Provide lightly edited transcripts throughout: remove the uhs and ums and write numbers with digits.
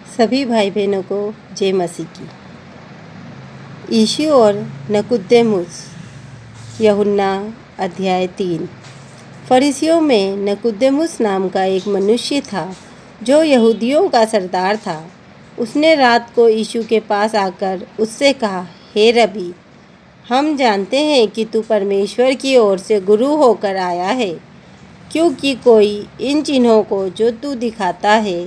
सभी भाई बहनों को जय मसीह की। यीशु और निकोदेमुस, यूहन्ना अध्याय 3। फरीसियों में निकोदेमुस नाम का एक मनुष्य था जो यहूदियों का सरदार था। उसने रात को यीशु के पास आकर उससे कहा, हे रबी, हम जानते हैं कि तू परमेश्वर की ओर से गुरु होकर आया है, क्योंकि कोई इन चिन्हों को जो तू दिखाता है,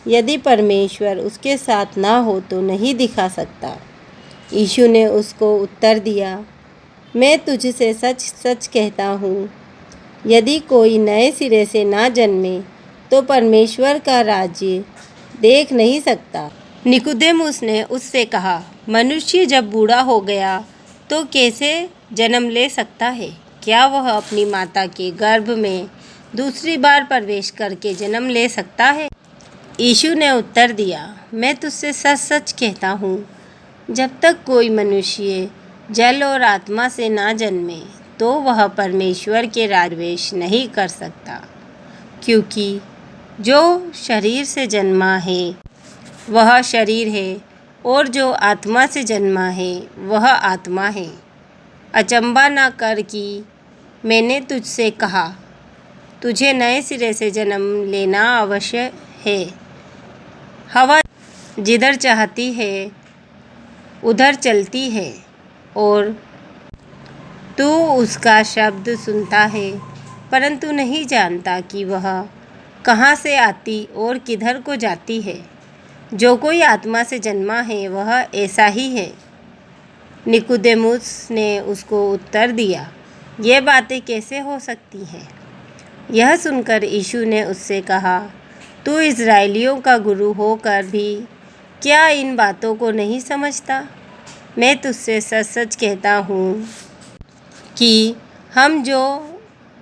यदि परमेश्वर उसके साथ ना हो तो नहीं दिखा सकता। यीशु ने उसको उत्तर दिया, मैं तुझसे सच सच कहता हूँ, यदि कोई नए सिरे से ना जन्मे तो परमेश्वर का राज्य देख नहीं सकता। निकोदेमुस ने उससे कहा, मनुष्य जब बूढ़ा हो गया तो कैसे जन्म ले सकता है? क्या वह अपनी माता के गर्भ में दूसरी बार प्रवेश करके जन्म ले सकता है? यीशु ने उत्तर दिया, मैं तुझसे सच सच कहता हूँ, जब तक कोई मनुष्य जल और आत्मा से ना जन्मे तो वह परमेश्वर के राज्य में प्रवेश नहीं कर सकता। क्योंकि जो शरीर से जन्मा है वह शरीर है, और जो आत्मा से जन्मा है वह आत्मा है। अचंभा न कर कि मैंने तुझसे कहा, तुझे नए सिरे से जन्म लेना आवश्यक है। हवा जिधर चाहती है उधर चलती है, और तू उसका शब्द सुनता है, परंतु नहीं जानता कि वह कहाँ से आती और किधर को जाती है। जो कोई आत्मा से जन्मा है वह ऐसा ही है। निकोदेमुस ने उसको उत्तर दिया, ये बातें कैसे हो सकती हैं? यह सुनकर यीशु ने उससे कहा, तू इस्राएलियों का गुरु होकर भी क्या इन बातों को नहीं समझता? मैं तुझसे सच सच कहता हूँ कि हम जो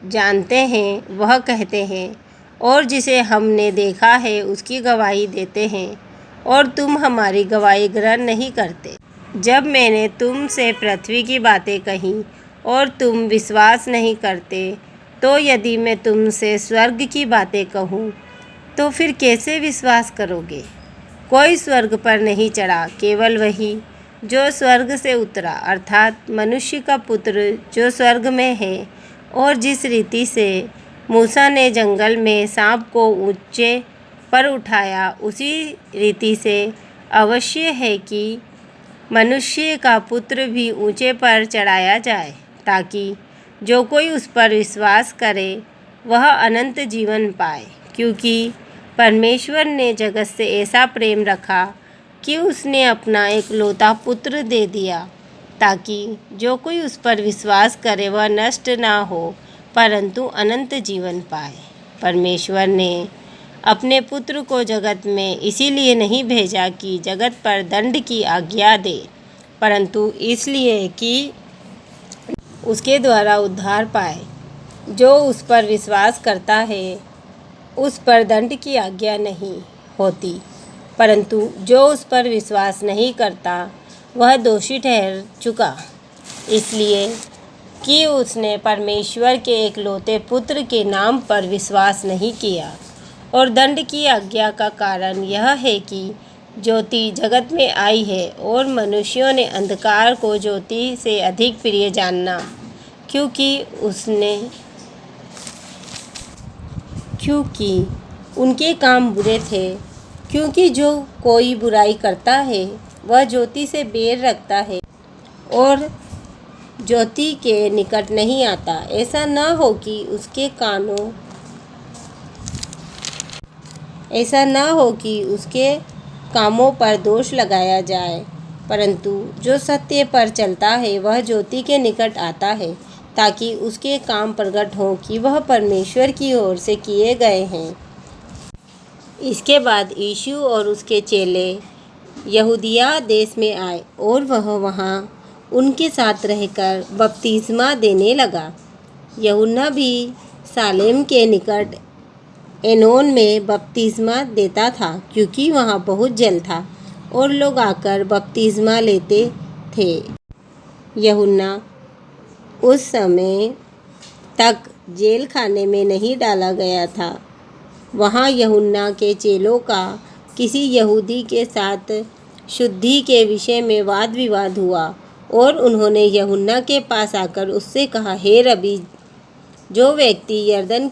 जानते हैं वह कहते हैं, और जिसे हमने देखा है उसकी गवाही देते हैं, और तुम हमारी गवाही ग्रहण नहीं करते। जब मैंने तुमसे पृथ्वी की बातें कही और तुम विश्वास नहीं करते, तो यदि मैं तुमसे स्वर्ग की बातें कहूँ तो फिर कैसे विश्वास करोगे? कोई स्वर्ग पर नहीं चढ़ा, केवल वही जो स्वर्ग से उतरा, अर्थात मनुष्य का पुत्र जो स्वर्ग में है। और जिस रीति से मूसा ने जंगल में सांप को ऊंचे पर उठाया, उसी रीति से अवश्य है कि मनुष्य का पुत्र भी ऊंचे पर चढ़ाया जाए, ताकि जो कोई उस पर विश्वास करे वह अनंत जीवन पाए। क्योंकि परमेश्वर ने जगत से ऐसा प्रेम रखा कि उसने अपना एकलौता पुत्र दे दिया, ताकि जो कोई उस पर विश्वास करे वह नष्ट ना हो, परंतु अनंत जीवन पाए। परमेश्वर ने अपने पुत्र को जगत में इसीलिए नहीं भेजा कि जगत पर दंड की आज्ञा दे, परंतु इसलिए कि उसके द्वारा उद्धार पाए। जो उस पर विश्वास करता है उस पर दंड की आज्ञा नहीं होती, परंतु जो उस पर विश्वास नहीं करता वह दोषी ठहर चुका, इसलिए कि उसने परमेश्वर के एकलौते पुत्र के नाम पर विश्वास नहीं किया। और दंड की आज्ञा का कारण यह है कि ज्योति जगत में आई है, और मनुष्यों ने अंधकार को ज्योति से अधिक प्रिय जाना, क्योंकि उनके काम बुरे थे। क्योंकि जो कोई बुराई करता है वह ज्योति से बैर रखता है और ज्योति के निकट नहीं आता, ऐसा न हो कि उसके कामों पर दोष लगाया जाए। परंतु जो सत्य पर चलता है वह ज्योति के निकट आता है, ताकि उसके काम प्रकट हों कि वह परमेश्वर की ओर से किए गए हैं। इसके बाद यीशु और उसके चेले यहूदिया देश में आए, और वह वहाँ उनके साथ रहकर बपतिस्मा देने लगा। यूहन्ना भी सालेम के निकट एनोन में बपतिस्मा देता था, क्योंकि वहाँ बहुत जल था और लोग आकर बपतिस्मा लेते थे। यूहन्ना उस समय तक जेल खाने में नहीं डाला गया था। वहाँ यूहन्ना के चेलों का किसी यहूदी के साथ शुद्धि के विषय में वाद विवाद हुआ और उन्होंने यूहन्ना के पास आकर उससे कहा, हे रबी, जो व्यक्ति यरदन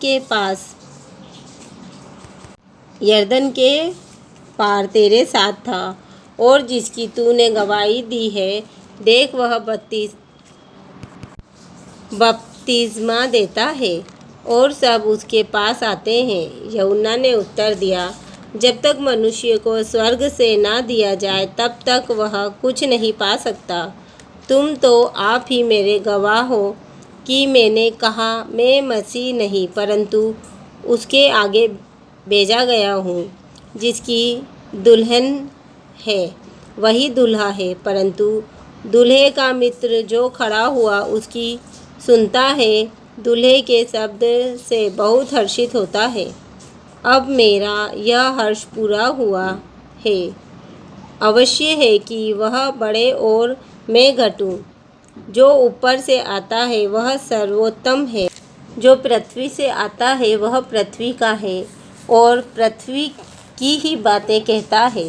के पार तेरे साथ था और जिसकी तूने गवाही दी है, देख वह बपतिस्मा देता है और सब उसके पास आते हैं। यूहन्ना ने उत्तर दिया, जब तक मनुष्य को स्वर्ग से ना दिया जाए तब तक वह कुछ नहीं पा सकता। तुम तो आप ही मेरे गवाह हो कि मैंने कहा, मैं मसीह नहीं परंतु उसके आगे भेजा गया हूँ। जिसकी दुल्हन है वही दूल्हा है, परंतु दूल्हे का मित्र जो खड़ा हुआ उसकी सुनता है, दूल्हे के शब्द से बहुत हर्षित होता है। अब मेरा यह हर्ष पूरा हुआ है। अवश्य है कि वह बढ़े और मैं घटूं। जो ऊपर से आता है वह सर्वोत्तम है, जो पृथ्वी से आता है वह पृथ्वी का है और पृथ्वी की ही बातें कहता है।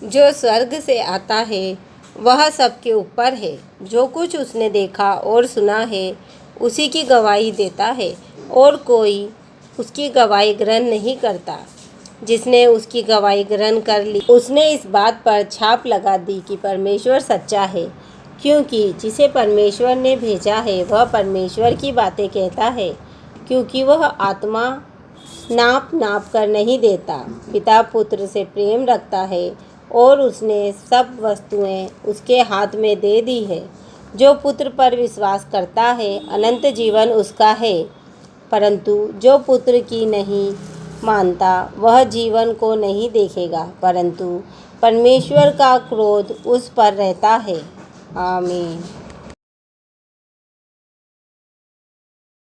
जो स्वर्ग से आता है वह सबके ऊपर है। जो कुछ उसने देखा और सुना है उसी की गवाही देता है और कोई उसकी गवाही ग्रहण नहीं करता। जिसने उसकी गवाही ग्रहण कर ली उसने इस बात पर छाप लगा दी कि परमेश्वर सच्चा है, क्योंकि जिसे परमेश्वर ने भेजा है वह परमेश्वर की बातें कहता है, क्योंकि वह आत्मा नाप कर नहीं देता। पिता पुत्र से प्रेम रखता है और उसने सब वस्तुएं उसके हाथ में दे दी है। जो पुत्र पर विश्वास करता है अनंत जीवन उसका है, परंतु जो पुत्र की नहीं मानता वह जीवन को नहीं देखेगा, परंतु परमेश्वर का क्रोध उस पर रहता है। आमीन।